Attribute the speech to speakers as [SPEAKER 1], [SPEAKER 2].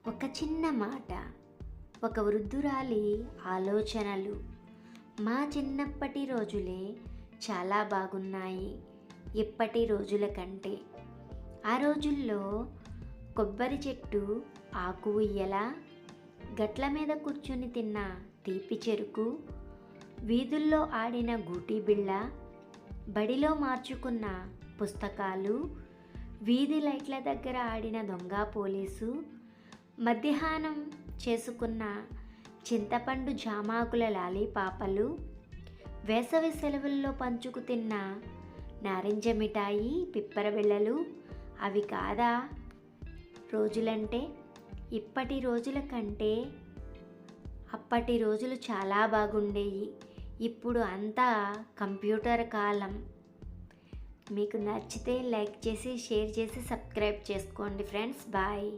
[SPEAKER 1] ఒక చిన్న మాట, ఒక వృద్ధురాలి ఆలోచనలు. మా చిన్నప్పటి రోజులే చాలా బాగున్నాయి ఇప్పటి రోజుల కంటే. ఆ రోజుల్లో కొబ్బరి చెట్టు ఆకు ఉయ్యల, గట్ల మీద కూర్చుని తిన్న తీపి చెరుకు, వీధుల్లో ఆడిన గూటీ బిళ్ళ, బడిలో మార్చుకున్న పుస్తకాలు, వీధి లైట్ల దగ్గర ఆడిన దొంగ పోలీసు, మధ్యాహ్నం చేసుకున్న చింతపండు జామాకుల లాలీపాపలు, వేసవి సెలవుల్లో పంచుకు తిన్న నారింజ మిఠాయి, పిప్పర బిళ్ళలు. అవి కాదా రోజులంటే? ఇప్పటి రోజుల కంటే అప్పటి రోజులు చాలా బాగుండేవి. ఇప్పుడు అంతా కంప్యూటర్ కాలం. మీకు నచ్చితే లైక్ చేసి, షేర్ చేసి, సబ్స్క్రైబ్ చేసుకోండి ఫ్రెండ్స్. బాయ్.